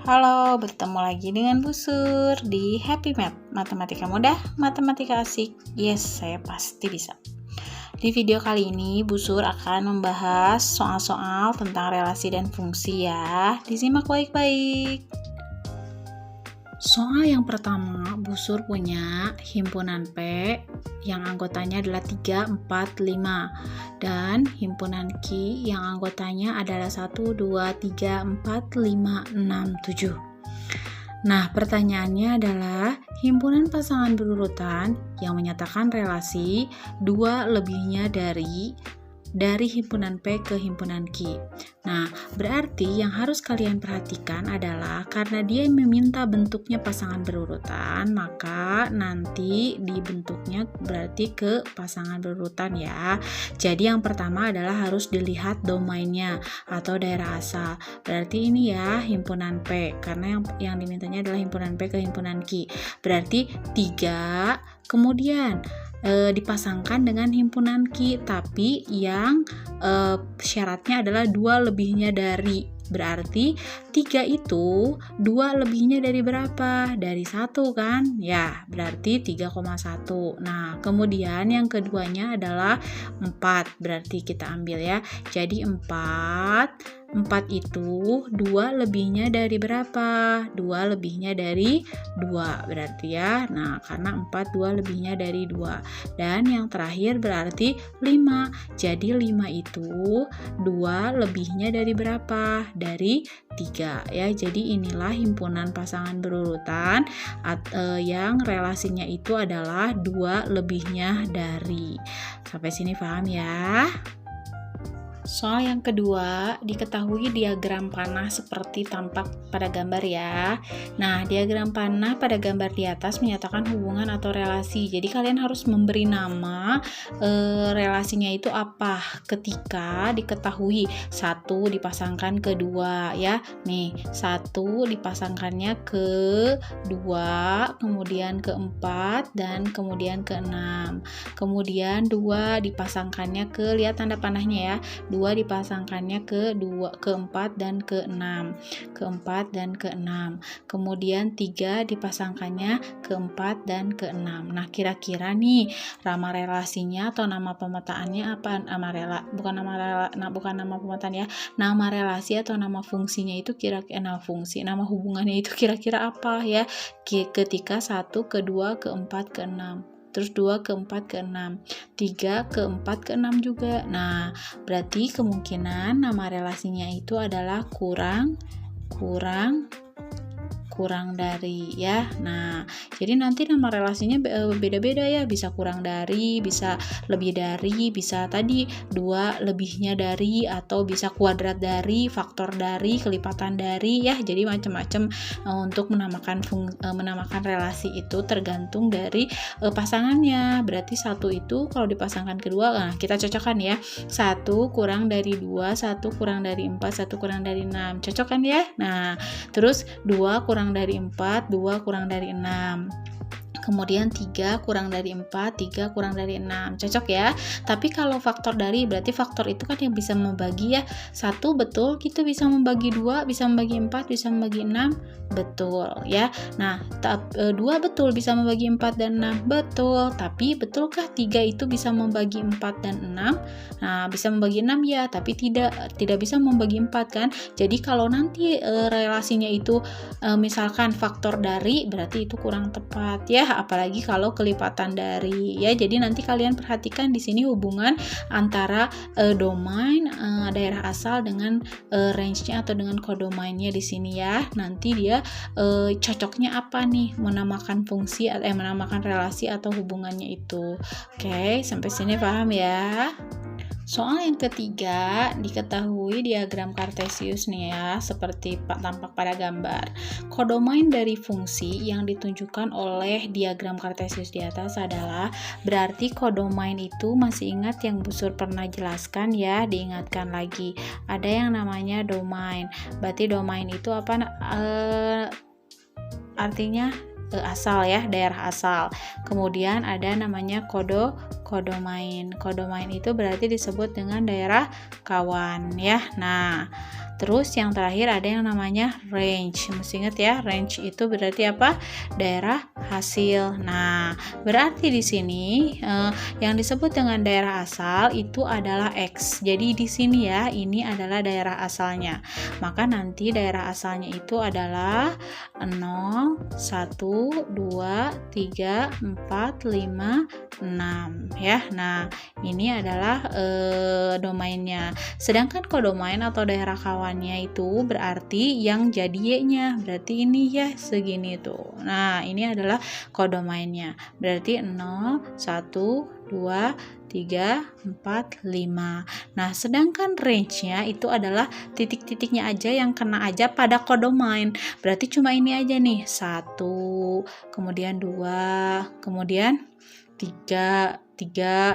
Halo, bertemu lagi dengan Busur di Happy Math. Matematika mudah, matematika asik. Yes, saya pasti bisa. Di video kali ini, Busur akan membahas soal-soal tentang relasi dan fungsi ya. Disimak baik-baik. Soal yang pertama, Busur punya himpunan P yang anggotanya adalah 3, 4, 5 dan himpunan Q yang anggotanya adalah 1, 2, 3, 4, 5, 6, 7. Nah, pertanyaannya adalah himpunan pasangan berurutan yang menyatakan relasi 2 lebihnya dari himpunan P ke himpunan Q. Nah, berarti yang harus kalian perhatikan adalah karena dia meminta bentuknya pasangan berurutan, maka nanti dibentuknya berarti ke pasangan berurutan ya. Jadi yang pertama adalah harus dilihat domainnya atau daerah asal. Berarti ini ya himpunan P, karena yang dimintanya adalah himpunan P ke himpunan Q. Berarti 3, kemudian dipasangkan dengan himpunan Q, tapi yang syaratnya adalah 2 lebihnya dari. Berarti 3 itu 2 lebihnya dari berapa? Dari 1 kan? Ya, berarti 3,1. Nah, kemudian yang keduanya adalah 4. Berarti kita ambil ya. Jadi 4 itu 2 lebihnya dari berapa? 2 lebihnya dari 2 berarti ya. Nah, karena 4 2 lebihnya dari 2. Dan yang terakhir berarti 5. Jadi 5 itu 2 lebihnya dari berapa? Dari 3 ya. Jadi inilah himpunan pasangan berurutan yang relasinya itu adalah 2 lebihnya dari. Sampai sini paham ya? Soal yang kedua, diketahui diagram panah seperti tampak pada gambar ya. Nah, diagram panah pada gambar di atas menyatakan hubungan atau relasi. Jadi kalian harus memberi nama relasinya itu apa ketika diketahui 1 dipasangkan ke 2 ya. Nih, 1 dipasangkannya ke 2, kemudian ke 4 dan kemudian ke 6. Kemudian 2 dipasangkannya ke, lihat tanda panahnya ya. 2 dipasangkannya ke 4 dan ke 6. Ke 4 dan ke 6. Kemudian 3 dipasangkannya ke 4 dan ke 6. Nah, kira-kira nih nama relasinya atau nama pemetaannya apa? Bukan nama pemetaan ya. Nama relasi atau nama fungsinya itu kira-kira nama hubungannya itu kira-kira apa ya? Ketika 1 ke 2 ke 4 ke 6. Terus 2 ke 4 ke 6, 3 ke 4 ke 6 juga. Nah, berarti kemungkinan nama relasinya itu adalah kurang dari ya. Nah, jadi nanti nama relasinya beda-beda ya, bisa kurang dari, bisa lebih dari, bisa tadi 2 lebihnya dari, atau bisa kuadrat dari, faktor dari, kelipatan dari ya. Jadi macam-macam untuk menamakan relasi itu tergantung dari pasangannya. Berarti 1 itu kalau dipasangkan kedua, nah kita cocokkan ya. 1 kurang dari 2, 1 kurang dari 4, 1 kurang dari 6. Cocok kan ya? Nah, terus 2 kurang dari 4, 2 kurang dari 6. Kemudian 3 kurang dari 4, 3 kurang dari 6. Cocok ya. Tapi kalau faktor dari, berarti faktor itu kan yang bisa membagi ya. 1 betul, kita bisa membagi 2, bisa membagi 4, bisa membagi 6. Betul ya. Nah, 2 betul bisa membagi 4 dan 6. Betul. Tapi betulkah 3 itu bisa membagi 4 dan 6? Nah, bisa membagi 6 ya, tapi tidak bisa membagi 4 kan. Jadi kalau nanti relasinya itu misalkan faktor dari, berarti itu kurang tepat ya. Apalagi kalau kelipatan dari ya. Jadi nanti kalian perhatikan di sini hubungan antara domain daerah asal dengan range-nya atau dengan kodomainnya di sini ya. Nanti dia cocoknya apa nih menamakan menamakan relasi atau hubungannya itu. Oke, sampai sini paham ya? Soal yang ketiga, diketahui diagram Kartesius nih ya, seperti tampak pada gambar. Kodomain dari fungsi yang ditunjukkan oleh diagram Kartesius di atas adalah, berarti kodomain itu masih ingat yang Busur pernah jelaskan ya, diingatkan lagi. Ada yang namanya domain. Berarti domain itu apa? Artinya asal ya, daerah asal. Kemudian ada namanya kodomain. Kodomain itu berarti disebut dengan daerah kawan ya. Nah, Terus yang terakhir ada yang namanya range. Mesti ingat ya, range itu berarti apa? Daerah hasil. Nah, berarti di sini yang disebut dengan daerah asal itu adalah X. Jadi di sini ya, ini adalah daerah asalnya. Maka nanti daerah asalnya itu adalah 0, 1, 2, 3, 4, 5, 6 ya. Nah, ini adalah domainnya. Sedangkan kodomain atau daerah kawannya itu berarti yang jadi Y-nya. Berarti ini ya segini tuh. Nah, ini adalah kodomainnya. Berarti 0, 1, 2, 3, 4, 5. Nah, sedangkan range-nya itu adalah titik-titiknya aja yang kena aja pada kodomain. Berarti cuma ini aja nih. 1, kemudian 2, kemudian 3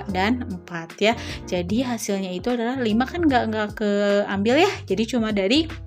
dan 4 ya. Jadi hasilnya itu adalah 5 kan nggak keambil ya. Jadi cuma dari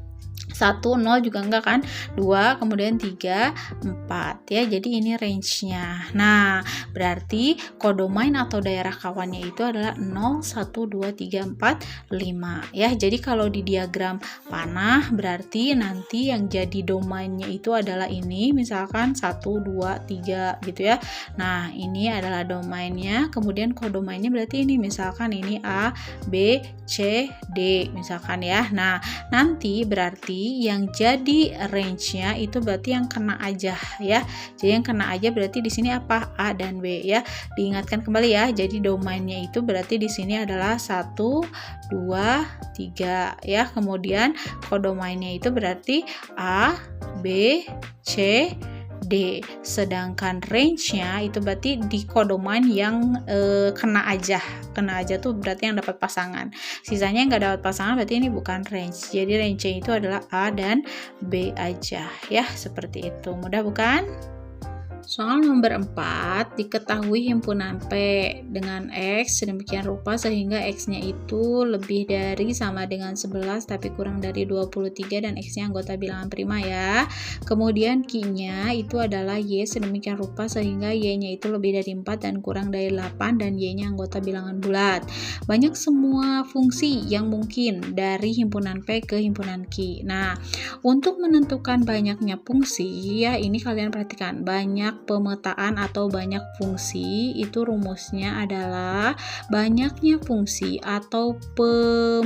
1, 0 juga enggak kan, 2, kemudian 3, 4 ya. Jadi ini range-nya. Nah, berarti kodomain atau daerah kawannya itu adalah 0, 1, 2, 3, 4, 5 ya. Jadi kalau di diagram panah berarti nanti yang jadi domainnya itu adalah ini, misalkan 1, 2, 3 gitu ya. Nah, ini adalah domainnya, kemudian kodomainnya berarti ini, misalkan ini A, B, C, D misalkan ya. Nah, nanti berarti yang jadi range-nya itu berarti yang kena aja ya. Jadi yang kena aja berarti di sini apa? A dan B ya. Diingatkan kembali ya. Jadi domainnya itu berarti di sini adalah 1, 2, 3 ya. Kemudian kodomainnya itu berarti A, B, C, D. Sedangkan range-nya itu berarti di kodomain yang kena aja tuh berarti yang dapat pasangan. Sisanya yang nggak dapat pasangan berarti ini bukan range. Jadi range-nya itu adalah A dan B aja ya, seperti itu. Mudah bukan? Soal nomor 4, diketahui himpunan P dengan X sedemikian rupa sehingga X-nya itu lebih dari sama dengan 11 tapi kurang dari 23 dan X-nya anggota bilangan prima ya. Kemudian Q-nya itu adalah Y sedemikian rupa sehingga Y-nya itu lebih dari 4 dan kurang dari 8 dan Y-nya anggota bilangan bulat. Banyak semua fungsi yang mungkin dari himpunan P ke himpunan Q. Nah, untuk menentukan banyaknya fungsi ya, ini kalian perhatikan, banyak pemetaan atau banyak fungsi itu rumusnya adalah banyaknya fungsi atau pemetaan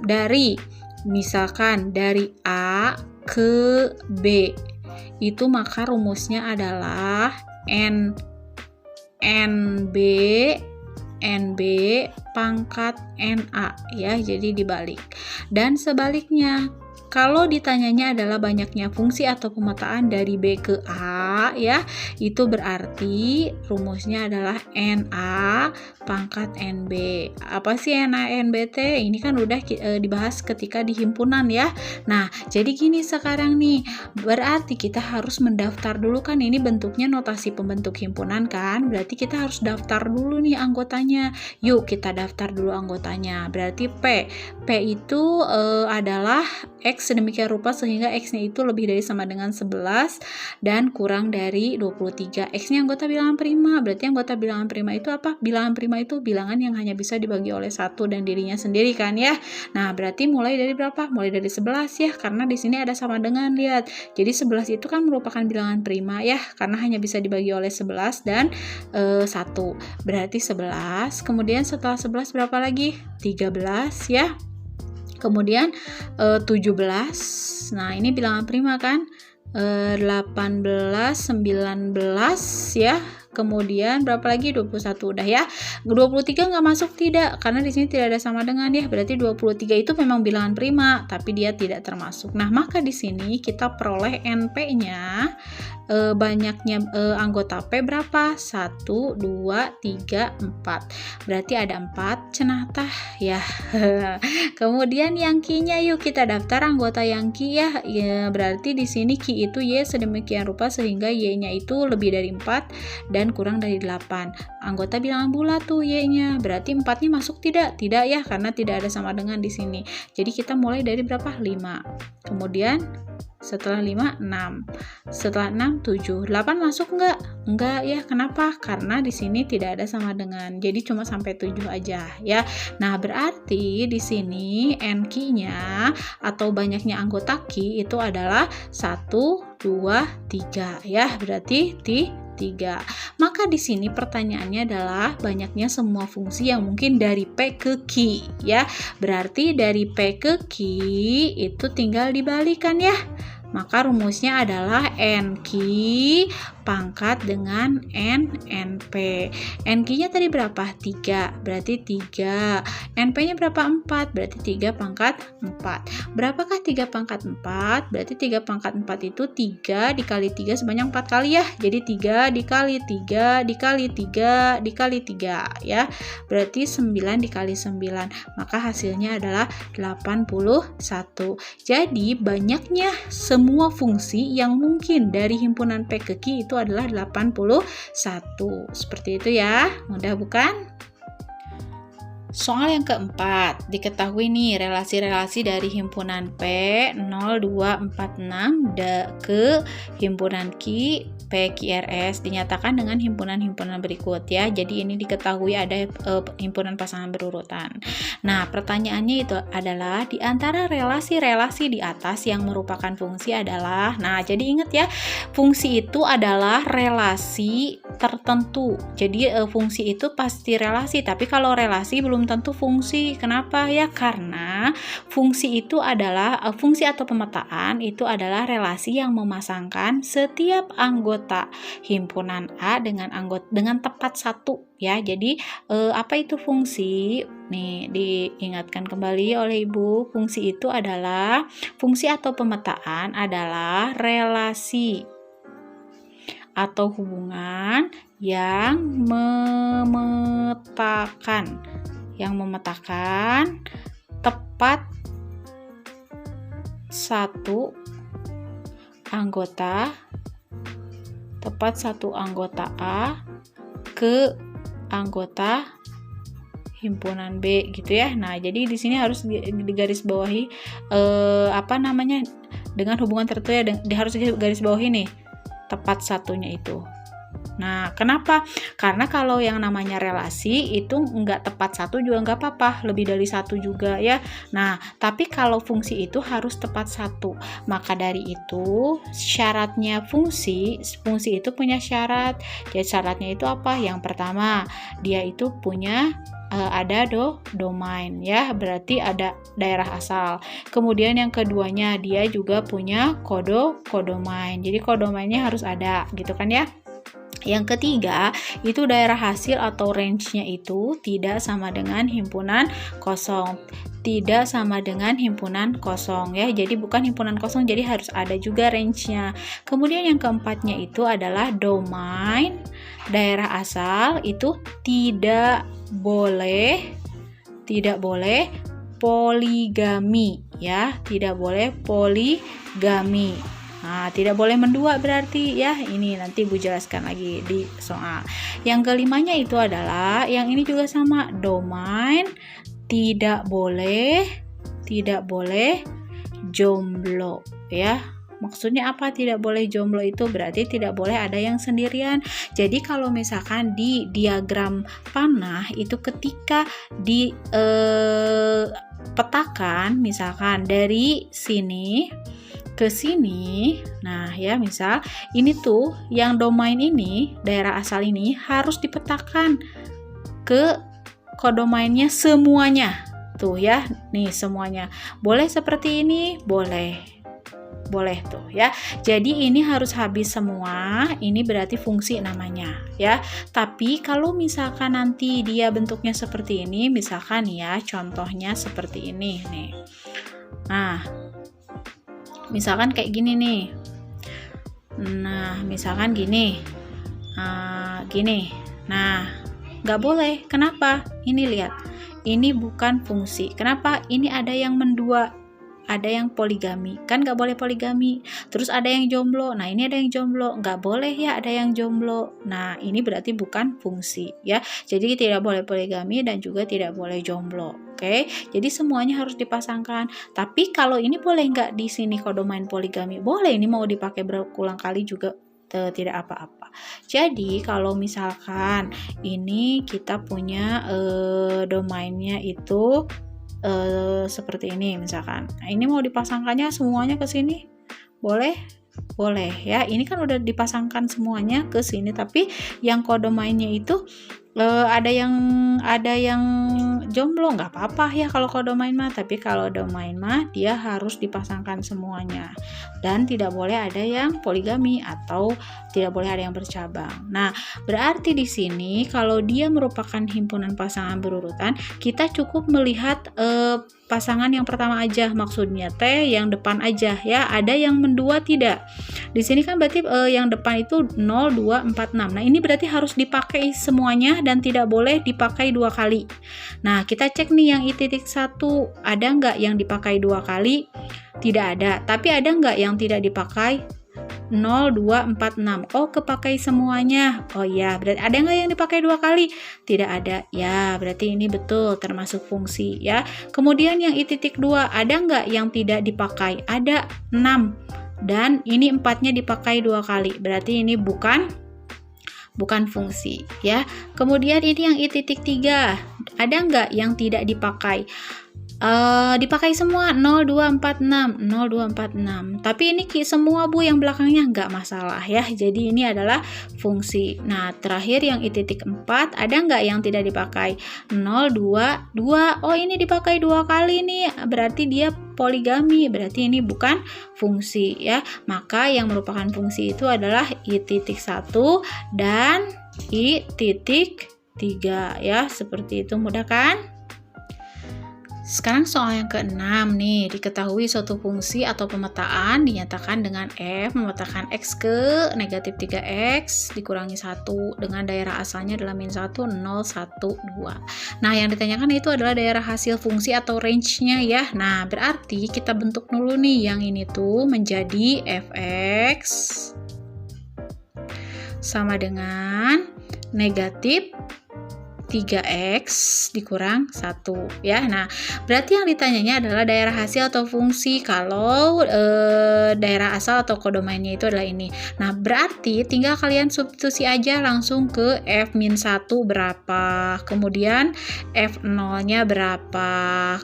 dari misalkan dari A ke B itu, maka rumusnya adalah NB pangkat NA ya, jadi dibalik. Dan sebaliknya, kalau ditanyanya adalah banyaknya fungsi atau pemetaan dari B ke A ya, itu berarti rumusnya adalah NA pangkat NB. Apa sih NA NBT? Ini kan udah dibahas ketika di himpunan ya. Nah, jadi gini sekarang nih, berarti kita harus mendaftar dulu kan, ini bentuknya notasi pembentuk himpunan kan, berarti kita harus daftar dulu nih anggotanya. Yuk kita daftar dulu anggotanya. Berarti P itu adalah X sedemikian rupa sehingga X-nya itu lebih dari sama dengan 11 dan kurang dari 23. X-nya anggota bilangan prima. Berarti anggota bilangan prima itu apa? Bilangan prima itu bilangan yang hanya bisa dibagi oleh 1 dan dirinya sendiri kan ya. Nah, berarti mulai dari berapa? Mulai dari 11 ya, karena di sini ada sama dengan, lihat. Jadi 11 itu kan merupakan bilangan prima ya, karena hanya bisa dibagi oleh 11 dan 1. Berarti 11. Kemudian setelah 11 berapa lagi? 13 ya. Kemudian 17. Nah, ini bilangan prima kan. 18, 19 ya. Kemudian berapa lagi? 21 udah ya. 23 nggak masuk, tidak, karena di sini tidak ada sama dengan ya. Berarti 23 itu memang bilangan prima, tapi dia tidak termasuk. Nah, maka di sini kita peroleh NP-nya banyaknya anggota P berapa? 1, 2, 3, 4. Berarti ada 4 cenah tah ya. Kemudian yang Q-nya yuk kita daftar anggota yang Q ya. Berarti di sini Q itu Y sedemikian rupa sehingga Y-nya itu lebih dari 4 dan dan kurang dari 8. Anggota bilangan bulat tuh Y-nya. Berarti 4-nya masuk tidak? Tidak ya, karena tidak ada sama dengan di sini. Jadi kita mulai dari berapa? 5. Kemudian setelah 5, 6. Setelah 6, 7. 8 masuk enggak? Enggak ya. Kenapa? Karena di sini tidak ada sama dengan. Jadi cuma sampai 7 aja ya. Nah, berarti di sini N-nya atau banyaknya anggota Q itu adalah 1, 2, 3 ya. Berarti 3. Maka di sini pertanyaannya adalah banyaknya semua fungsi yang mungkin dari P ke Q ya. Berarti dari P ke Q itu tinggal dibalikan ya. Maka rumusnya adalah NQ pangkat dengan NP. NQ-nya tadi berapa? 3. Berarti 3. NP-nya berapa? 4. Berarti 3 pangkat 4. Berapakah 3 pangkat 4? Berarti 3 pangkat 4 itu 3 dikali 3 sebanyak 4 kali ya. Jadi 3 dikali 3 dikali 3 dikali 3 ya. Berarti 9 dikali 9. Maka hasilnya adalah 81. Jadi banyaknya semua fungsi yang mungkin dari himpunan P ke Q itu adalah 81. Seperti itu ya. Mudah bukan? Soal yang keempat, diketahui nih relasi-relasi dari himpunan P 0246 ke himpunan Q PQRS dinyatakan dengan himpunan-himpunan berikut ya. Jadi ini diketahui ada himpunan pasangan berurutan. Nah, pertanyaannya itu adalah di antara relasi-relasi di atas yang merupakan fungsi adalah, nah jadi ingat ya, fungsi itu adalah relasi tertentu. Jadi fungsi itu pasti relasi, tapi kalau relasi belum tentu fungsi. Kenapa ya? Karena fungsi itu adalah fungsi atau pemetaan itu adalah relasi yang memasangkan setiap anggota himpunan A dengan tepat satu ya. Jadi apa itu fungsi? Nih diingatkan kembali oleh Ibu, fungsi itu adalah fungsi atau pemetaan adalah relasi atau hubungan yang memetakan tepat satu anggota A ke anggota himpunan B gitu ya. Nah, jadi di sini harus digarisbawahi dengan hubungan tertentu ya, harus digarisbawahi nih tepat satunya itu. Nah, kenapa? Karena kalau yang namanya relasi itu nggak tepat satu juga nggak apa-apa, lebih dari satu juga ya. Nah, tapi kalau fungsi itu harus tepat satu. Maka dari itu syaratnya fungsi itu punya syarat. Jadi syaratnya itu apa? Yang pertama, dia itu punya ada domain ya, berarti ada daerah asal. Kemudian yang keduanya dia juga punya kodomain. Jadi kodomainnya harus ada gitu kan ya. Yang ketiga, itu daerah hasil atau range-nya itu tidak sama dengan himpunan kosong. Tidak sama dengan himpunan kosong ya. Jadi bukan himpunan kosong, jadi harus ada juga range-nya. Kemudian yang keempatnya itu adalah domain daerah asal itu tidak boleh poligami ya. Tidak boleh poligami. Nah, tidak boleh mendua berarti ya. Ini nanti Bu jelaskan lagi di soal. Yang kelimanya itu adalah, yang ini juga sama, domain tidak boleh jomblo ya. Maksudnya apa tidak boleh jomblo itu? Berarti tidak boleh ada yang sendirian. Jadi kalau misalkan di diagram panah itu ketika dipetakan misalkan dari sini ke sini, nah ya misal ini tuh yang domain ini, daerah asal ini harus dipetakan ke kodomainnya semuanya tuh ya, nih semuanya. Boleh seperti ini? Boleh tuh ya. Jadi ini harus habis semua, ini berarti fungsi namanya ya. Tapi kalau misalkan nanti dia bentuknya seperti ini, misalkan ya contohnya seperti ini nih. Nah, misalkan kayak gini nih. Nah, misalkan gini. Nah, nggak boleh. Kenapa? Ini lihat. Ini bukan fungsi. Kenapa? Ini ada yang mendua. ada yang poligami, kan nggak boleh poligami. Terus ada yang jomblo, nah ini ada yang jomblo, nggak boleh ya ada yang jomblo. Nah ini berarti bukan fungsi ya. Jadi tidak boleh poligami dan juga tidak boleh jomblo. Oke, jadi semuanya harus dipasangkan. Tapi kalau ini boleh nggak di sini kodomain poligami? Boleh, ini mau dipakai berulang kali juga tidak apa-apa. Jadi kalau misalkan ini kita punya domainnya itu seperti ini misalkan. Nah, ini mau dipasangkannya semuanya ke sini? Boleh? Boleh ya. Ini kan udah dipasangkan semuanya ke sini, tapi yang kodomainnya itu ada yang jomblo, nggak apa-apa ya kalau kodomain mah, tapi kalau domain mah dia harus dipasangkan semuanya dan tidak boleh ada yang poligami atau tidak boleh ada yang bercabang. Nah, berarti di sini kalau dia merupakan himpunan pasangan berurutan, kita cukup melihat pasangan yang pertama aja, maksudnya T yang depan aja ya. Ada yang mendua tidak? Di sini kan berarti yang depan itu 0, 2, 4, 6. Nah, ini berarti harus dipakai semuanya dan tidak boleh dipakai 2 kali. Nah, kita cek nih yang I.1, ada nggak yang dipakai 2 kali? Tidak ada. Tapi ada nggak yang tidak dipakai? 0, 2, 4, 6. Oh, kepakai semuanya. Oh iya, berarti ada nggak yang dipakai 2 kali? Tidak ada. Ya, berarti ini betul termasuk fungsi ya. Kemudian yang I.2, ada nggak yang tidak dipakai? Ada 6. Dan ini 4-nya dipakai 2 kali. Berarti ini bukan fungsi ya. Kemudian ini yang I.3, ada nggak yang tidak dipakai? Dipakai semua 0, 2, 4, 6 0, 2, 4, 6. Tapi ini semua Bu yang belakangnya nggak masalah ya. Jadi ini adalah fungsi. Nah, terakhir yang I.4, ada nggak yang tidak dipakai? 0, 2, 2. Oh, ini dipakai 2 kali nih. Berarti dia poligami. Berarti ini bukan fungsi ya. Maka yang merupakan fungsi itu adalah I.1 dan I.3 ya. Seperti itu, mudah kan? Sekarang soal yang ke-6 nih, diketahui suatu fungsi atau pemetaan dinyatakan dengan F memetakan X ke negatif 3X dikurangi 1 dengan daerah asalnya adalah min 1, 0, 1, 2. Nah, yang ditanyakan itu adalah daerah hasil fungsi atau range-nya ya. Nah, berarti kita bentuk dulu nih yang ini tuh menjadi Fx sama dengan negatif 3X dikurang 1 ya. Nah, berarti yang ditanyanya adalah daerah hasil atau fungsi kalau daerah asal atau kodomainnya itu adalah ini. Nah, berarti tinggal kalian substitusi aja langsung ke F-1 berapa, kemudian F0-nya berapa,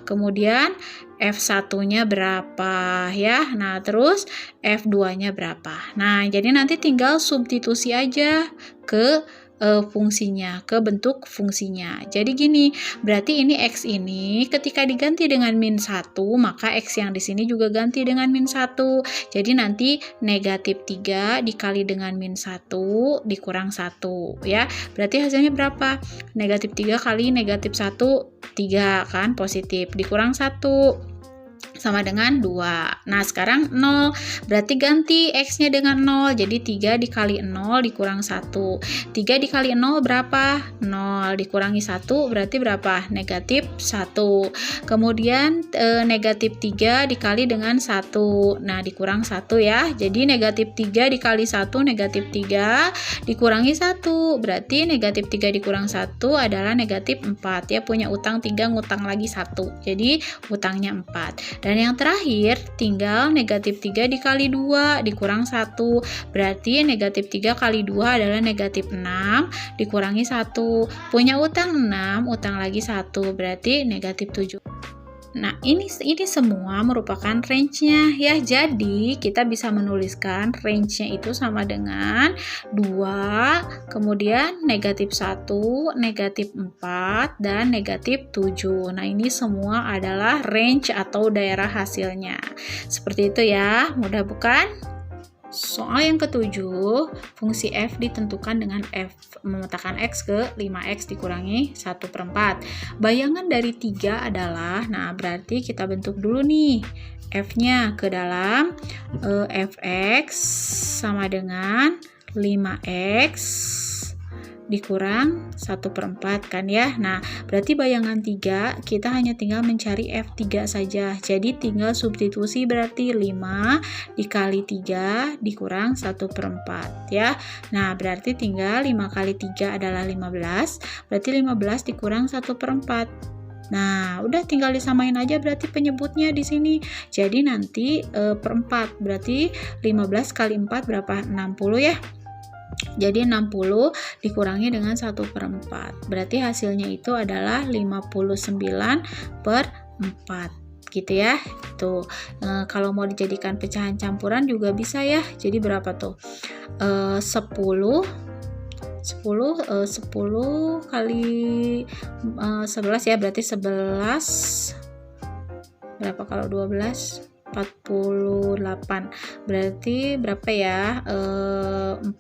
kemudian F1-nya berapa ya. Nah, terus F2-nya berapa. Nah, jadi nanti tinggal substitusi aja ke fungsinya, ke bentuk fungsinya. Jadi gini, berarti ini X ini ketika diganti dengan min 1, maka X yang di sini juga ganti dengan min 1. Jadi nanti negatif 3 dikali dengan min 1 dikurang 1 ya. Berarti hasilnya berapa? Negatif 3 kali negatif 1, 3 kan, positif, dikurang 1 sama dengan 2. Nah, sekarang 0. Berarti ganti X-nya dengan 0. Jadi 3 dikali 0 dikurang 1. 3 dikali 0 berapa? 0. Dikurangi 1 berarti berapa? Negatif 1. Kemudian negatif 3 dikali dengan 1. Nah, dikurang 1 ya. Jadi negatif 3 dikali 1 negatif 3 dikurangi 1. Berarti negatif 3 dikurang 1 adalah negatif 4. Ya, punya utang 3, ngutang lagi 1. Jadi utangnya 4. Dan yang terakhir tinggal negatif 3 dikali 2 dikurang 1. Berarti negatif 3 kali 2 adalah negatif 6 dikurangi 1. Punya utang 6, utang lagi 1. Berarti negatif 7. Nah, ini semua merupakan range-nya ya. Jadi, kita bisa menuliskan range-nya itu sama dengan 2, kemudian negatif 1, negatif 4, dan negatif 7. Nah, ini semua adalah range atau daerah hasilnya. Seperti itu ya, mudah bukan? Soal yang ketujuh, fungsi f ditentukan dengan f memetakan x ke 5x dikurangi 1/4. Bayangan dari 3 adalah, nah berarti kita bentuk dulu nih f-nya ke dalam fx sama dengan 5x dikurang 1/4 kan ya. Nah, berarti bayangan 3 kita hanya tinggal mencari F3 saja. Jadi tinggal substitusi, berarti 5 dikali 3 dikurang 1/4 ya. Nah, berarti tinggal 5 kali 3 adalah 15. Berarti 15 dikurang 1/4. Nah, udah tinggal disamain aja berarti penyebutnya di sini. Jadi nanti per 4. Berarti 15 kali 4 berapa? 60 ya. Jadi 60 dikurangi dengan 1/4. Berarti hasilnya itu adalah 59/4 gitu ya. Tuh, kalau mau dijadikan pecahan campuran juga bisa ya. Jadi berapa tuh? 10 kali 11 ya, berarti 11 berapa kalau 12? 48. Berarti berapa ya?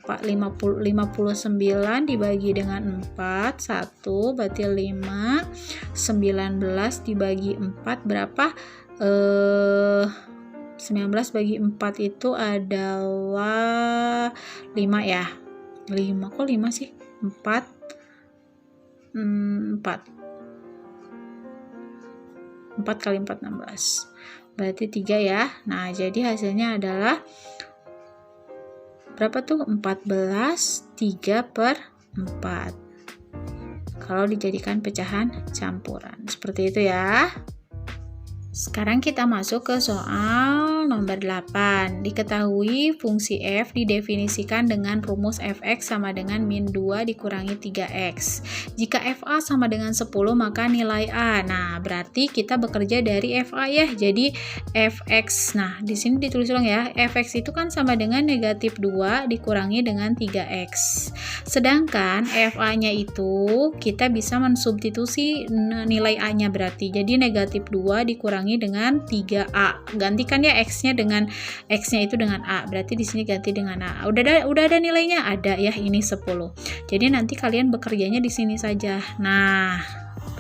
59 dibagi dengan 4 1, berarti 5. 19 dibagi 4 berapa? 19 bagi 4 itu adalah 5 ya. 5 kok 5 sih? 4 kali 4 16. Berarti 3 ya. Nah, jadi hasilnya adalah berapa tuh? 14 3/4 kalau dijadikan pecahan campuran. Seperti itu ya. Sekarang kita masuk ke soal nomor 8. Diketahui fungsi f didefinisikan dengan rumus fx sama dengan min 2 dikurangi 3x. Jika fa sama dengan 10 maka nilai a. Nah, berarti kita bekerja dari fa ya. Jadi fx. Nah, di sini ditulis ulang ya. Fx itu kan sama dengan negatif 2 dikurangi dengan 3x. Sedangkan fa-nya itu kita bisa mensubstitusi nilai a-nya berarti. Jadi negatif 2 dikurangi dengan 3a. Gantikan ya x-nya dengan x-nya itu dengan a. Berarti di sini ganti dengan a. Udah ada nilainya? Ada ya, ini 10. Jadi nanti kalian bekerjanya di sini saja. Nah,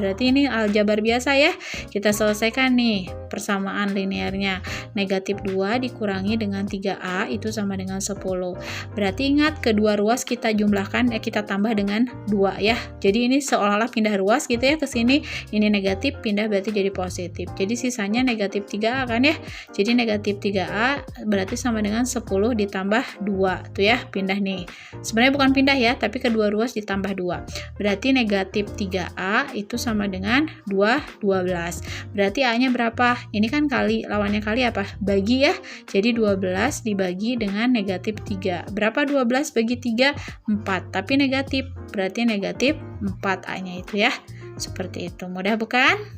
berarti ini aljabar biasa ya. Kita selesaikan nih persamaan linearnya. Negatif 2 dikurangi dengan 3a itu sama dengan 10. Berarti ingat kedua ruas kita jumlahkan, kita tambah dengan 2 ya. Jadi ini seolah-olah pindah ruas gitu ya ke sini. Ini negatif pindah berarti jadi positif. Jadi sisanya negatif 3a kan ya. Jadi negatif 3a berarti sama dengan 10 ditambah 2 tuh ya, pindah nih. Sebenarnya bukan pindah ya, tapi kedua ruas ditambah 2. Berarti negatif 3a itu sama dengan 12. Berarti a-nya berapa? Ini kan kali, lawannya kali apa? Bagi ya. Jadi 12 dibagi dengan negatif 3. Berapa 12 bagi 3? 4. Tapi negatif. Berarti negatif 4 a-nya itu ya. Seperti itu. Mudah bukan?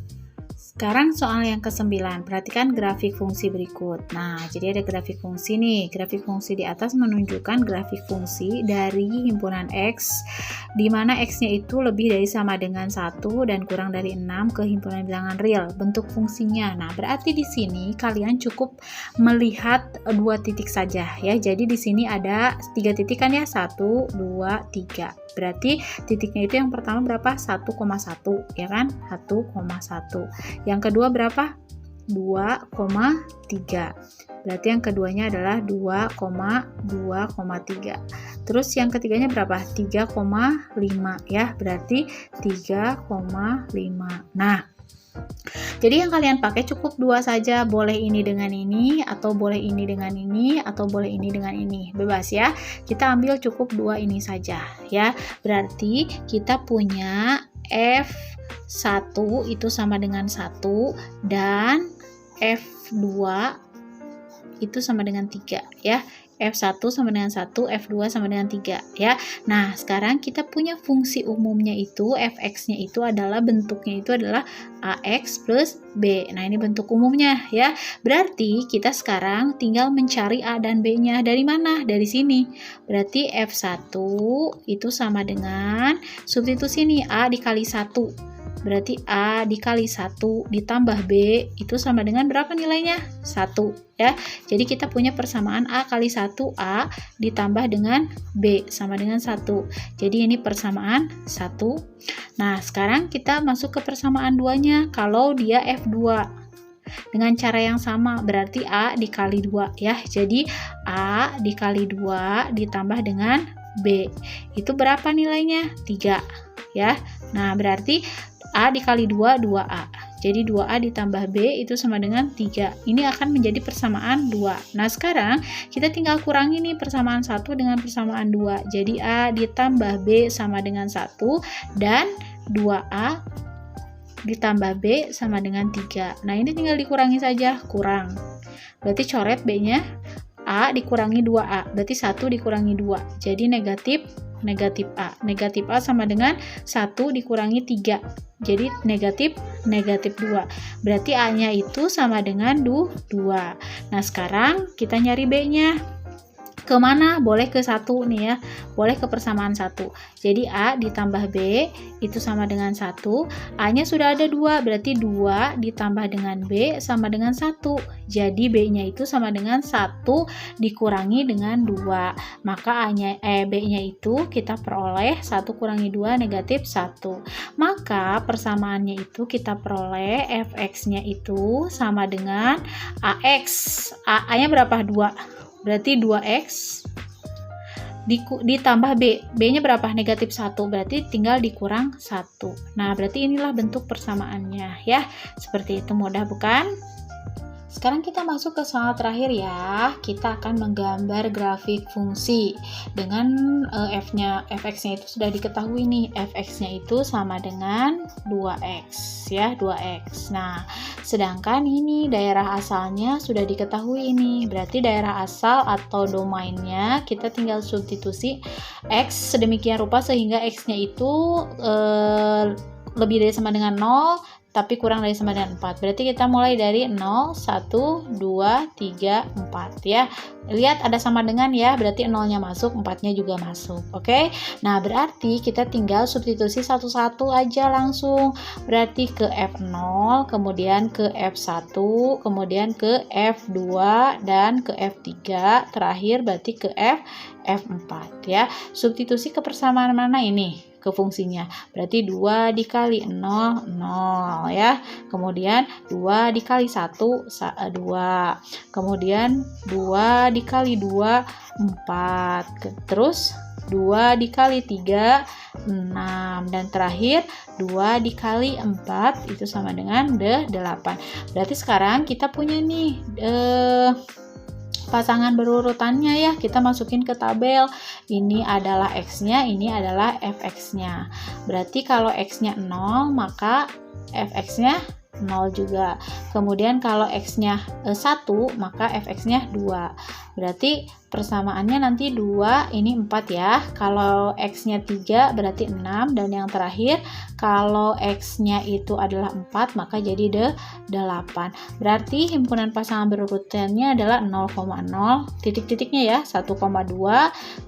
Sekarang soal yang ke-9, perhatikan grafik fungsi berikut. Nah, jadi ada grafik fungsi nih. Grafik fungsi di atas menunjukkan grafik fungsi dari himpunan X, di mana X-nya itu lebih dari sama dengan 1 dan kurang dari 6 ke himpunan bilangan real. Bentuk fungsinya. Nah, berarti di sini kalian cukup melihat 2 titik saja ya. Jadi di sini ada 3 titik kan ya, 1, 2, 3. Berarti titiknya itu yang pertama berapa? 1,1 ya kan? 1,1. Yang kedua berapa? 2,3. Berarti yang keduanya adalah 2,3. Terus yang ketiganya berapa? 3,5 ya. Berarti 3,5. Nah, jadi yang kalian pakai cukup 2 saja, boleh ini dengan ini, atau boleh ini dengan ini, atau boleh ini dengan ini, bebas ya. Kita ambil cukup 2 ini saja ya. Berarti kita punya F1 itu sama dengan 1 dan F2 itu sama dengan 3 ya. F1 sama dengan 1, F2 sama dengan 3 ya. Nah, sekarang kita punya fungsi umumnya itu, Fx-nya itu adalah bentuknya itu adalah AX plus B. Nah, ini bentuk umumnya ya. Berarti kita sekarang tinggal mencari A dan B-nya. Dari mana? Dari sini. Berarti F1 itu sama dengan, substitusi nih, A dikali 1. Berarti A dikali 1 ditambah B itu sama dengan berapa nilainya? 1 ya. Jadi kita punya persamaan A kali 1A ditambah dengan B sama dengan 1. Jadi ini persamaan 1. Nah, sekarang kita masuk ke persamaan 2-nya. Kalau dia F2 dengan cara yang sama, berarti A dikali 2 ya. Jadi A dikali 2 ditambah dengan B. Itu berapa nilainya? 3 ya. Nah, berarti A dikali 2, 2A. Jadi 2A ditambah B itu sama dengan 3. Ini akan menjadi persamaan 2. Nah, sekarang kita tinggal kurangi nih persamaan 1 dengan persamaan 2. Jadi A ditambah B sama dengan 1 dan 2A ditambah B sama dengan 3. Nah, ini tinggal dikurangi saja, kurang. Berarti coret B-nya, A dikurangi 2A, berarti 1 dikurangi 2. Jadi negatif A. Negatif A sama dengan 1 dikurangi 3. Jadi negatif 2. Berarti A-nya itu sama dengan 2. Nah, sekarang kita nyari B-nya. Kemana? Boleh ke 1 nih ya, boleh ke persamaan 1. Jadi A ditambah B itu sama dengan 1. A-nya sudah ada 2, berarti 2 ditambah dengan B sama dengan 1. Jadi B-nya itu sama dengan 1 dikurangi dengan 2. Maka B-nya itu kita peroleh 1 kurangi 2 negatif 1. Maka persamaannya itu kita peroleh fx-nya itu sama dengan AX. A-nya berapa? 2. Berarti 2x ditambah B. B-nya berapa? Negatif 1. Berarti tinggal dikurang 1. Nah, berarti inilah bentuk persamaannya ya. Seperti itu, mudah bukan? Sekarang kita masuk ke soal terakhir ya. Kita akan menggambar grafik fungsi dengan fx-nya itu sudah diketahui nih. Fx-nya itu sama dengan 2x ya, 2x. Nah, sedangkan ini daerah asalnya sudah diketahui ini. Berarti daerah asal atau domainnya kita tinggal substitusi x sedemikian rupa sehingga x-nya itu lebih dari sama dengan 0 tapi kurang dari sama dengan 4. Berarti kita mulai dari 0, 1, 2, 3, 4 ya. Lihat ada sama dengan ya, berarti 0-nya masuk, 4-nya juga masuk. Oke? Nah, berarti kita tinggal substitusi satu-satu aja langsung. Berarti ke F0, kemudian ke F1, kemudian ke F2 dan ke F3, terakhir berarti ke F4 ya. Substitusi ke persamaan mana ini? Ke fungsinya. Berarti 2 dikali 0, 0 ya. Kemudian 2 dikali 1, 2. Kemudian 2 dikali 2, 4. Terus 2 dikali 3, 6. Dan terakhir 2 dikali 4 itu sama dengan 8. Berarti sekarang kita punya nih pasangan berurutannya ya, kita masukin ke tabel. Ini adalah x-nya, ini adalah fx-nya. Berarti kalau x-nya 0, maka fx-nya 0 juga. Kemudian kalau x-nya 1, maka fx-nya 2. Berarti persamaannya nanti 2, ini 4 ya. Kalau x-nya 3 berarti 6, dan yang terakhir kalau x-nya itu adalah 4 maka jadi 8. Berarti himpunan pasangan berurutannya adalah 0,0, titik-titiknya ya, 1,2,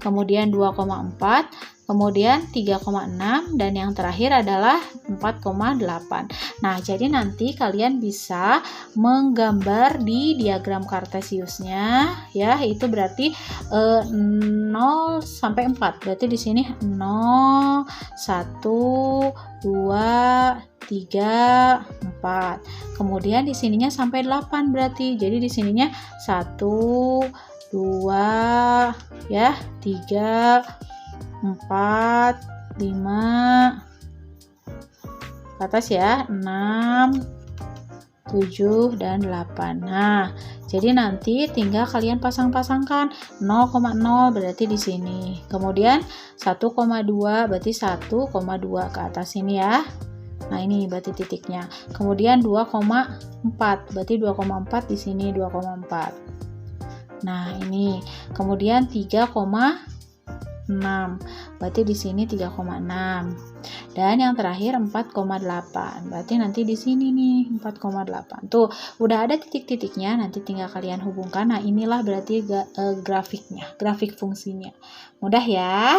kemudian 2,4, kemudian 3,6, dan yang terakhir adalah 4,8. Nah, jadi nanti kalian bisa menggambar di diagram kartesiusnya ya, itu berarti 0 sampai 4. Berarti di sini 0, 1, 2, 3, 4. Kemudian di sininya sampai 8 berarti. Jadi di sininya 1, 2 ya, 3, 4, 5 ke atas ya, 6, 7, dan 8. Nah, jadi nanti tinggal kalian pasang-pasangkan 0,0 berarti di sini. Kemudian 1,2 berarti 1,2 ke atas ini ya. Nah, ini berarti titiknya. Kemudian 2,4 berarti 2,4 di sini, 2,4. Nah, ini. Kemudian 3,6 berarti di sini 3,6. Dan yang terakhir 4,8. Berarti nanti di sini nih 4,8. Tuh, udah ada titik-titiknya, nanti tinggal kalian hubungkan. Nah, inilah berarti grafiknya, grafik fungsinya. Mudah ya?